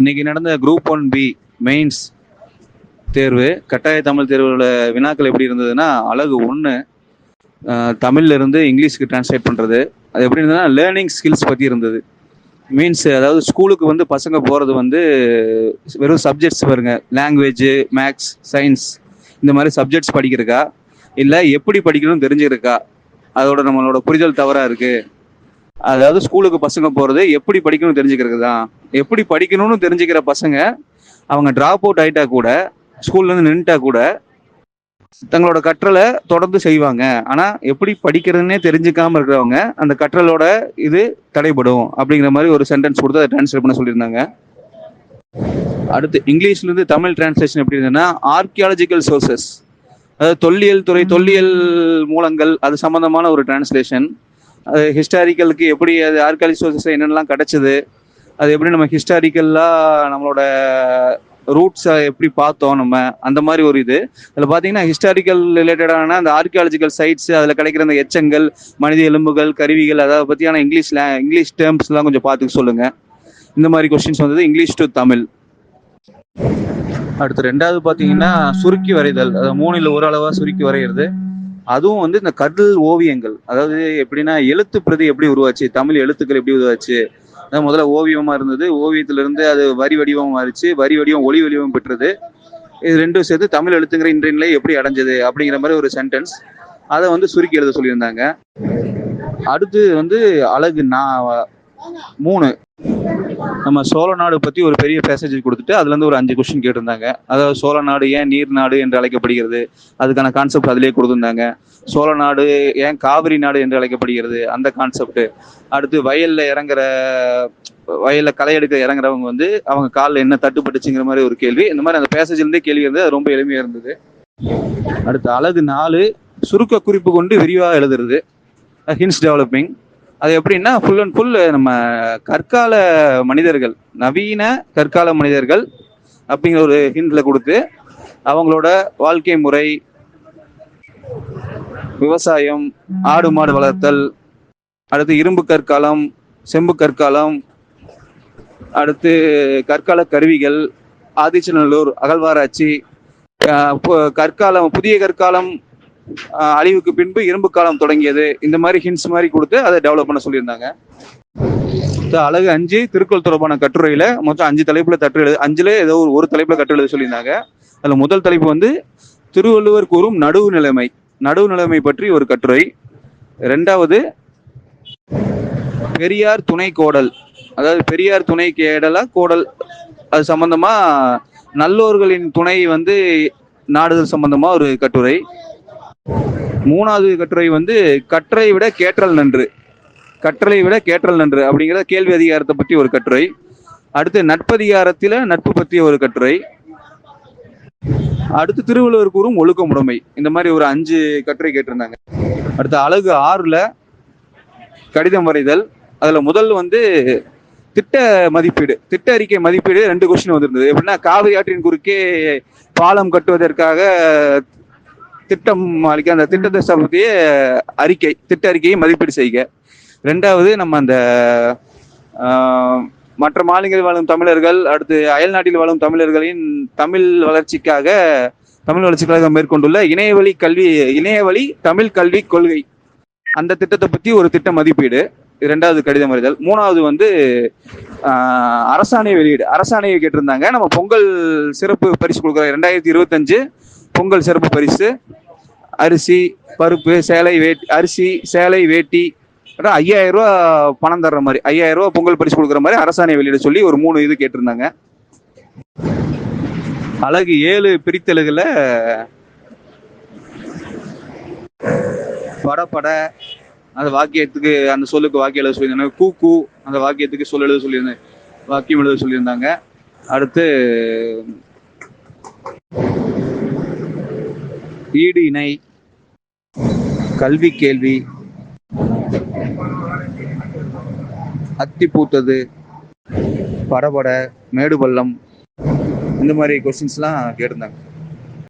இன்னைக்கு நடந்த group 1B mains தேர்வு, கட்டாய தமிழ் தேர்வோட வினாக்கள் எப்படி இருந்ததுன்னா, அழகு 1 தமிழ்ல இருந்து இங்கிலீஷ்க்கு டிரான்ஸ்லேட் பண்றது. அது எப்படி இருந்ததுன்னா, லேர்னிங் ஸ்கில்ஸ் பத்தி இருந்தது. மீன்ஸ் அதாவது ஸ்கூலுக்கு வந்து பசங்க போறது வந்து வெறும் சப்ஜெக்ட்ஸ் பாருங்க, லாங்குவேஜ், மேக்ஸ், சயின்ஸ் இந்த மாதிரி சப்ஜெக்ட்ஸ் படிக்கிறக்கா, இல்லை எப்படி படிக்கணும்னு தெரிஞ்சுக்கிறக்கா, அதோட நம்மளோட புரிதல் தவறா இருக்கு. அதாவது ஸ்கூலுக்கு பசங்க போறது எப்படி படிக்கணும்னு தெரிஞ்சுக்கிறது தான். எப்படி படிக்கணும்னு தெரிஞ்சுக்கிற பசங்க அவங்க டிராப் அவுட் ஆயிட்டா கூட, ஸ்கூல்ல இருந்து நின்றுட்டா கூட தங்களோட கற்றலை தொடர்ந்து செய்வாங்க. ஆனா எப்படி படிக்கிறதுனே தெரிஞ்சுக்காம இருக்கிறவங்க அந்த கற்றலோட இது தடைபடும் அப்படிங்கிற மாதிரி ஒரு சென்டென்ஸ் கொடுத்து அதை டிரான்ஸ்லேட் பண்ண சொல்லியிருந்தாங்க. அடுத்து இங்கிலீஷ்ல இருந்து தமிழ் டிரான்ஸ்லேஷன் எப்படி இருந்ததுன்னா, ஆர்கியாலஜிக்கல் சோர்சஸ், அதாவது தொல்லியல் துறை, தொல்லியல் மூலங்கள், அது சம்பந்தமான ஒரு டிரான்ஸ்லேஷன். அது ஹிஸ்டாரிக்கலுக்கு எப்படி, அது ஆர்கியாலஜி சோர்சஸ் என்னென்னலாம் கிடைச்சது, அது எப்படி நம்ம ஹிஸ்டாரிக்கலாக நம்மளோட ரூட்ஸை எப்படி பார்த்தோம் நம்ம, அந்த மாதிரி ஒரு இது. அதில் பார்த்தீங்கன்னா ஹிஸ்டாரிக்கல் ரிலேட்டடான அந்த ஆர்கியாலஜிக்கல் சைட்ஸ், அதில் கிடைக்கிற அந்த எச்சங்கள், மனித எலும்புகள், கருவிகள், அதை பற்றியான இங்கிலீஷ் டேர்ம்ஸ்லாம் கொஞ்சம் பார்த்துக்க சொல்லுங்கள். இந்த மாதிரி கொஸ்டின்ஸ் வந்தது இங்கிலீஷ் டு தமிழ். அடுத்து 2வது பார்த்தீங்கன்னா சுருக்கி வரைதல், அது 3ல் ஒரு அளவாக சுருக்கி வரைகிறது. அதுவும் வந்து இந்த கடல் ஓவியங்கள், அதாவது எப்படின்னா எழுத்து பிரதி எப்படி உருவாச்சு, தமிழ் எழுத்துக்கள் எப்படி உருவாச்சு. அதாவது முதல்ல ஓவியமா இருந்தது, ஓவியத்திலிருந்து அது வரி வடிவம் மாறிச்சு, வரி வடிவம் ஒளி வடிவம் பெற்றது. இது ரெண்டும் சேர்த்து தமிழ் எழுத்துங்கிற இன்றைய நிலை எப்படி அடைஞ்சது அப்படிங்கிற மாதிரி ஒரு சென்டென்ஸ். அதை வந்து சுருக்கி எழுத சொல்லியிருந்தாங்க. அடுத்து வந்து அழகு 3 நம்ம சோழ நாடு பற்றி ஒரு பெரிய பேசேஜ் கொடுத்துட்டு அதுலேருந்து ஒரு 5 கொஸ்டின் கேட்டிருந்தாங்க. அதாவது சோழ நாடு ஏன் நீர் நாடு என்று அழைக்கப்படுகிறது, அதுக்கான கான்செப்ட் அதிலே கொடுத்துருந்தாங்க. சோழ நாடு ஏன் காவிரி நாடு என்று அழைக்கப்படுகிறது, அந்த கான்செப்ட். அடுத்து வயலில் களை எடுக்க இறங்குறவங்க வந்து அவங்க காலில் என்ன தட்டுப்பட்டுச்சுங்கிற மாதிரி ஒரு கேள்வி. இந்த மாதிரி அந்த பேசேஜ்லேருந்தே கேள்வி இருந்தது, அது ரொம்ப எளிமையாக இருந்தது. அடுத்து அழகு 4 சுருக்க குறிப்பு கொண்டு விரிவாக எழுதுறது, ஹின்ஸ் டெவலப்பிங். அது எப்படின்னா ஃபுல் அண்ட் ஃபுல் நம்ம கற்கால மனிதர்கள், நவீன கற்கால மனிதர்கள் அப்படிங்கிற ஒரு ஹிண்ட்ல கொடுத்து அவங்களோட வாழ்க்கை முறை, விவசாயம், ஆடு மாடு வளர்த்தல், அடுத்து இரும்பு கற்காலம், செம்பு கற்காலம், அடுத்து கற்கால கருவிகள், ஆதிச்சநல்லூர் அகழ்வாராய்ச்சி, கற்காலம், புதிய கற்காலம் அழிவுக்கு பின்பு இரும்பு காலம் தொடங்கியது. இந்த மாதிரி ஹிண்ட்ஸ் மாதிரி கொடுத்து அதை டெவலப் பண்ண சொல்லியிருந்தாங்க. அழகு 5 திருக்குறள் தொடர்பான கட்டுரையில மொத்தம் 5 தலைப்புல எழுது, 5ல ஏதோ ஒரு தலைப்புல கட்டுரை எழுத சொல்லியிருந்தாங்க. அதுல முதல் தலைப்பு வந்து திருவள்ளுவர் கூறும் நடுவு நிலைமை பற்றி ஒரு கட்டுரை. 2வது பெரியார் துணை கோடல், அதாவது பெரியார் துணை கோடல், அது சம்பந்தமா நல்லோர்களின் துணை வந்து நாடுதல் சம்பந்தமா ஒரு கட்டுரை. 3வது கட்டுரை வந்து கற்றலை விட கேட்டல் நன்று அப்படிங்கிற கேள்வி அதிகாரத்தை பற்றி ஒரு கட்டுரை. அடுத்து நட்பதிகாரத்தில நட்பு பற்றிய ஒரு கட்டுரை. அடுத்து திருவள்ளுவர் கூறும் ஒழுக்கமுடைமை. இந்த மாதிரி ஒரு 5 கட்டுரை கேட்டிருந்தாங்க. அடுத்து அழகு 6ல கடிதம் வரைதல். அதுல முதல் வந்து திட்ட அறிக்கை மதிப்பீடு 2 கொஸ்டின் வந்திருந்தது. எப்படின்னா காவிரி ஆற்றின் குறுக்கே பாலம் கட்டுவதற்காக திட்டம் அளிக்க, அந்த திட்டத்தை பற்றிய திட்ட அறிக்கையை மதிப்பீடு செய்க. 2வது நம்ம அந்த மற்ற மாநிலங்களில் வாழும் தமிழர்கள், அடுத்து அயல் நாட்டில் வாழும் தமிழர்களின் தமிழ் வளர்ச்சிக்காக மேற்கொண்டுள்ள இணையவழி தமிழ் கல்வி கொள்கை, அந்த திட்டத்தை பற்றி ஒரு திட்ட மதிப்பீடு. 2வது கடிதம் வரைதல். 3வது வந்து அரசாணை வெளியீடு, அரசாணையை கேட்டிருந்தாங்க. நம்ம பொங்கல் சிறப்பு பரிசு கொடுக்குற 2025 பொங்கல் சிறப்பு பரிசு அரிசி, பருப்பு, சேலை, வேட்டி 5000 ரூபா பணம் தர்ற மாதிரி, 5000 ரூபா பொங்கல் பரிசு கொடுக்குற மாதிரி அரசாணை வெளியிட சொல்லி ஒரு 3 இது கேட்டிருந்தாங்க. அழகு 7 பிரித்தெழுதுல பட அந்த வாக்கியத்துக்கு, அந்த சொல்லுக்கு வாக்கியம் எழுத சொல்லியிருந்தாங்க. கூ அந்த வாக்கியத்துக்கு வாக்கியம் எழுத சொல்லியிருந்தாங்க. அடுத்து ஈடு இணை, கல்வி கேள்வி, அத்தி பூத்தது, படபட, மேடு பள்ளம், இந்த மாதிரி கொஸ்டின்ஸ்லாம் கேட்டிருந்தாங்க.